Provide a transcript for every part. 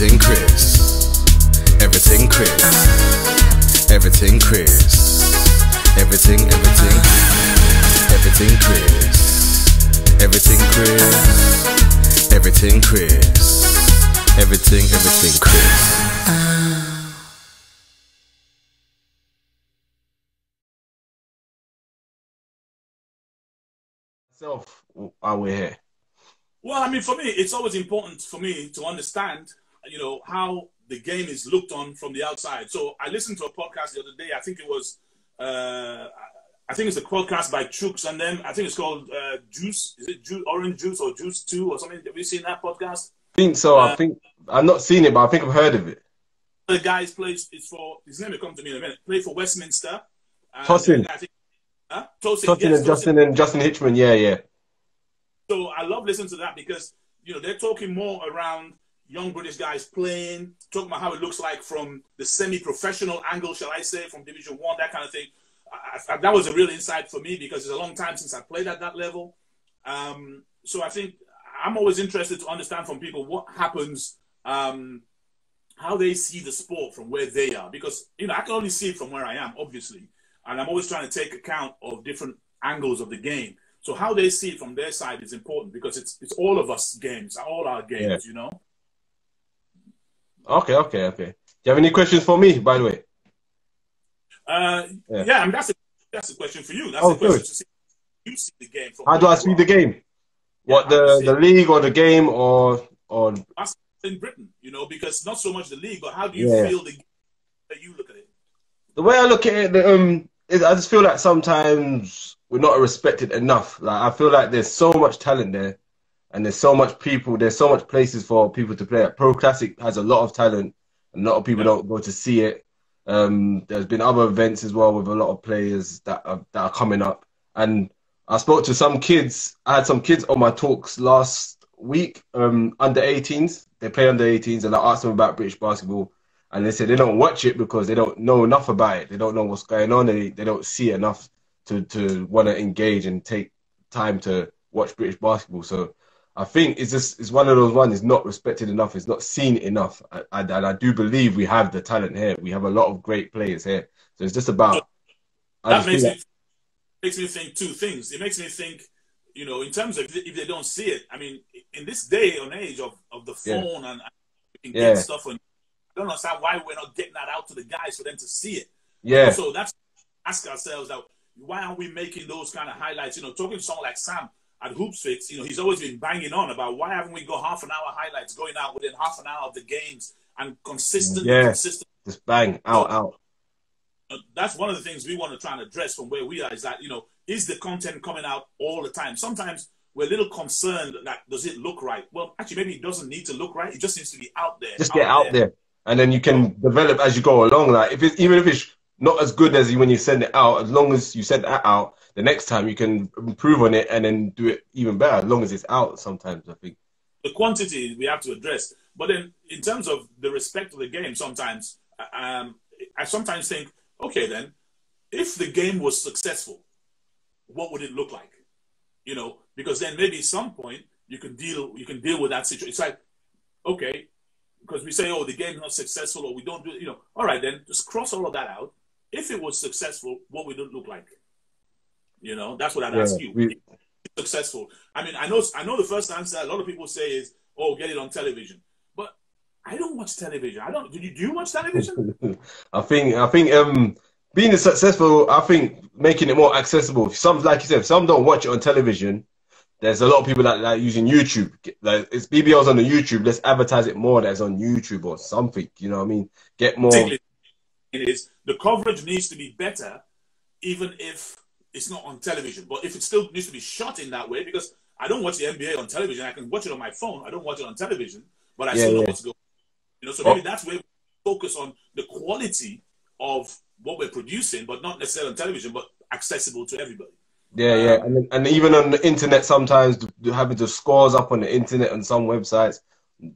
Everything Chris. Everything Chris. Everything Chris. Everything, everything. Everything Chris. Everything Chris. Everything Chris. Everything, everything Chris. While we're here. Well, I mean, for me, it's always important for me to understand, how the game is looked on from the outside. So I listened to a podcast the other day. I think it was, it's a podcast by Chooks and them. I think it's called Juice. Is it Orange Juice or Juice 2 or something? Have you seen that podcast? I think so. I think I've not seen it, but I think I've heard of it. The guy's plays, his name will come to me in a minute. Played for Westminster. Tosin. Tosin And Justin Hitchman. Yeah. So I love listening to that because, they're talking more around young British guys playing, talking about how it looks like from the semi-professional angle, shall I say, from Division 1, that kind of thing. That was a real insight for me because it's a long time since I played at that level. So I think I'm always interested to understand from people what happens, how they see the sport from where they are. Because, I can only see it from where I am, obviously. And I'm always trying to take account of different angles of the game. So how they see it from their side is important because it's all of us games, all our games, Okay. Do you have any questions for me, by the way? I mean, that's a question for you. That's a question to see how you see the game. From how do I see the game? What, the league or the game or in Britain, because not so much the league, but how do you feel the game that you look at it? The way I look at it, is I just feel like sometimes we're not respected enough. Like I feel like there's so much talent there, and there's so much people. There's so much places for people to play. Pro Classic has a lot of talent, and a lot of people don't go to see it. There's been other events as well with a lot of players that are coming up. And I spoke to some kids. I had some kids on my talks last week, under 18s. They play under 18s, and I asked them about British basketball. And they said they don't watch it because they don't know enough about it. They don't know what's going on. They don't see enough to want to engage and take time to watch British basketball. So I think it's one of those ones. It's not respected enough. It's not seen enough. And I do believe we have the talent here. We have a lot of great players here. So it's just about. That makes me think two things. It makes me think, in terms of if they don't see it. I mean, in this day and age of the phone and you can get stuff on. I don't understand why we're not getting that out to the guys for them to see it. Yeah. So that's ask ourselves that why aren't we making those kind of highlights? Talking to someone like Sam at Hoops Fix, he's always been banging on about why haven't we got half an hour highlights going out within half an hour of the games and consistent. Just bang out. That's one of the things we want to try and address from where we are is that, is the content coming out all the time? Sometimes we're a little concerned that does it look right? Well, actually, maybe it doesn't need to look right. It just needs to be out there. Just get out there. And then you can develop as you go along. Like even if it's not as good as when you send it out, as long as you send that out, the next time you can improve on it and then do it even better. As long as it's out, sometimes I think the quantity we have to address. But then, in terms of the respect of the game, sometimes I sometimes think, okay, then if the game was successful, what would it look like? Because then maybe at some point you can deal with that situation. It's like, okay. Because we say, oh, the game's not successful or we don't do it, all right, then just cross all of that out. If it was successful, what would it look like? That's what I'd ask you. Successful. I mean, I know the first answer a lot of people say is, oh, get it on television. But I don't watch television. Do you watch television? I think being successful, I think making it more accessible. Some, like you said, some don't watch it on television. There's a lot of people that are using YouTube. Like, it's BBL's on the YouTube. Let's advertise it more that's on YouTube or something. You know what I mean? Get more. It is. The coverage needs to be better, even if it's not on television. But if it still needs to be shot in that way, because I don't watch the NBA on television. I can watch it on my phone. I don't watch it on television, but I still know what's going on. So maybe that's where we focus on the quality of what we're producing, but not necessarily on television, but accessible to everybody. Yeah. And even on the internet, sometimes having the scores up on the internet on some websites,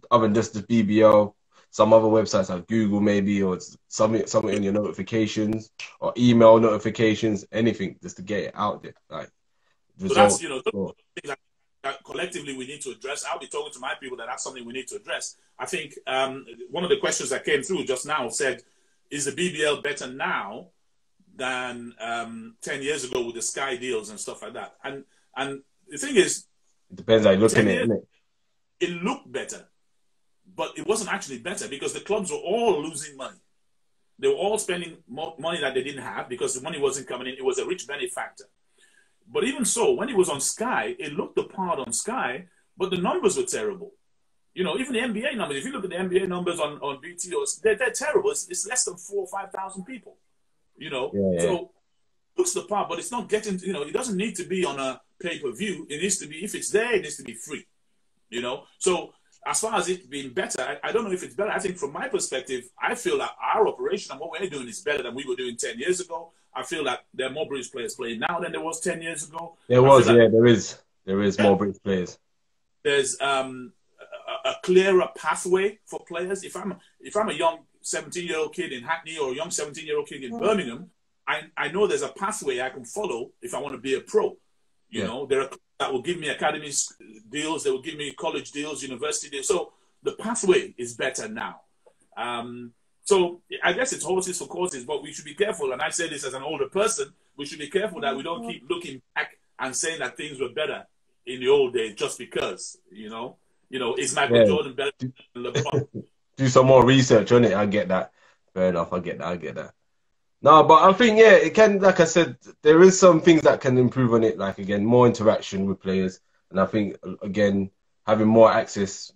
other than just the BBL, some other websites like Google maybe, or something in your notifications or email notifications, anything just to get it out there. Like, so that's things that collectively we need to address. I'll be talking to my people that that's something we need to address. I think one of the questions that came through just now said, is the BBL better now than 10 years ago with the Sky deals and stuff like that? And the thing is, it depends how you look at it, isn't it? It looked better, but it wasn't actually better because the clubs were all losing money. They were all spending more money that they didn't have because the money wasn't coming in. It was a rich benefactor. But even so, when it was on Sky, it looked the part on Sky, but the numbers were terrible. You know, even the NBA numbers, if you look at the NBA numbers on BT, they're terrible. It's less than 4,000 or 5,000 people, you know. Yeah. So it looks the part, but it's not getting, you know, it doesn't need to be on a pay-per-view. It needs to be, if it's there, it needs to be free, you know. So as far as it being better, I don't know if it's better. I think from my perspective, I feel that our operation and what we're doing is better than we were doing 10 years ago. I feel that there are more British players playing now than there was 10 years ago. There is more British players. There's a clearer pathway for players. If I'm a young 17-year-old kid in Hackney or a young 17-year-old kid in Birmingham, I know there's a pathway I can follow if I want to be a pro. You know, there are clubs that will give me academy deals, they will give me college deals, university deals. So the pathway is better now. So I guess it's horses for courses, but we should be careful. And I say this as an older person, we should be careful that we don't keep looking back and saying that things were better in the old days just because, you know, is Michael Jordan better than LeBron? Do some more research on it. I get that. Fair enough. I get that. No, but I think, it can, like I said, there is some things that can improve on it. Like, again, more interaction with players. And I think, again, having more access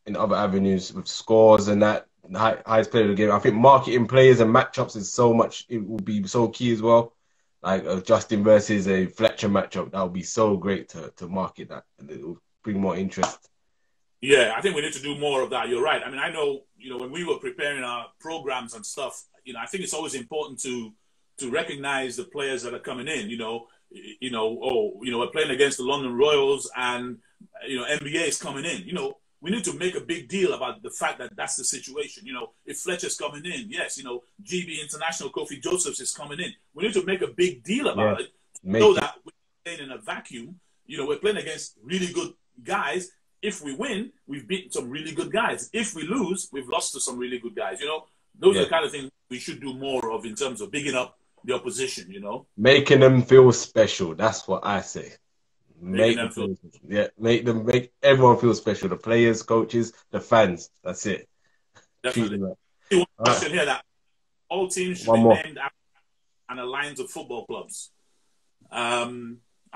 in other avenues with scores and that, highest player of the game. I think marketing players and matchups is so much, it will be so key as well. Like Justin versus a Fletcher matchup, that would be so great to market that. And it will bring more interest. Yeah, I think we need to do more of that. You're right. I mean, I know, when we were preparing our programs and stuff, I think it's always important to recognize the players that are coming in, we're playing against the London Royals and, NBA is coming in, we need to make a big deal about the fact that that's the situation. If Fletcher's coming in, yes, GB International, Kofi Josephs is coming in. We need to make a big deal about it so that we're playing in a vacuum. We're playing against really good guys. If we win, we've beaten some really good guys. If we lose, we've lost to some really good guys. Those are the kind of things we should do more of in terms of bigging up the opposition, Making them feel special. That's what I say. Make everyone feel special. The players, coaches, the fans. That's it. Definitely. One question here that all teams should be named after and aligned to football clubs. I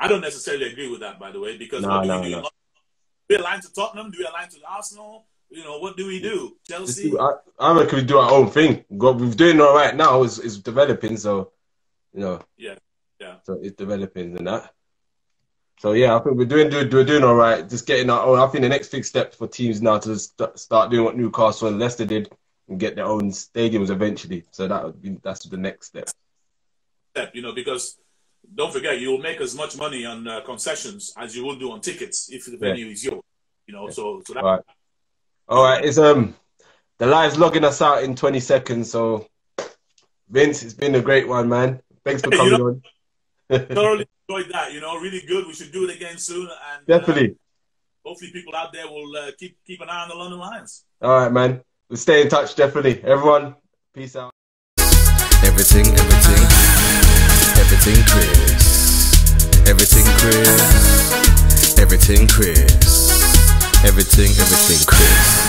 don't necessarily agree with that, by the way, because do we align to Tottenham? Do we align to Arsenal? What do we do? Chelsea? I reckon we do our own thing. What we're doing all right now is developing, so Yeah. So it's developing and that. So yeah, I think we're doing all right. Just getting our own. I think the next big step for teams now to start doing what Newcastle and Leicester did and get their own stadiums eventually. So that's the next step. Because don't forget, you'll make as much money on concessions as you will do on tickets if the venue is yours. So that. All right. It's the live's logging us out in 20 seconds. So Vince, it's been a great one, man. Thanks for coming on. Thoroughly enjoyed that. Really good. We should do it again soon. And definitely. Hopefully, people out there will keep an eye on the London Lions. All right, man. We'll stay in touch. Definitely. Everyone, peace out. Everything Chris. Everything Chris. Everything Chris. Everything Chris.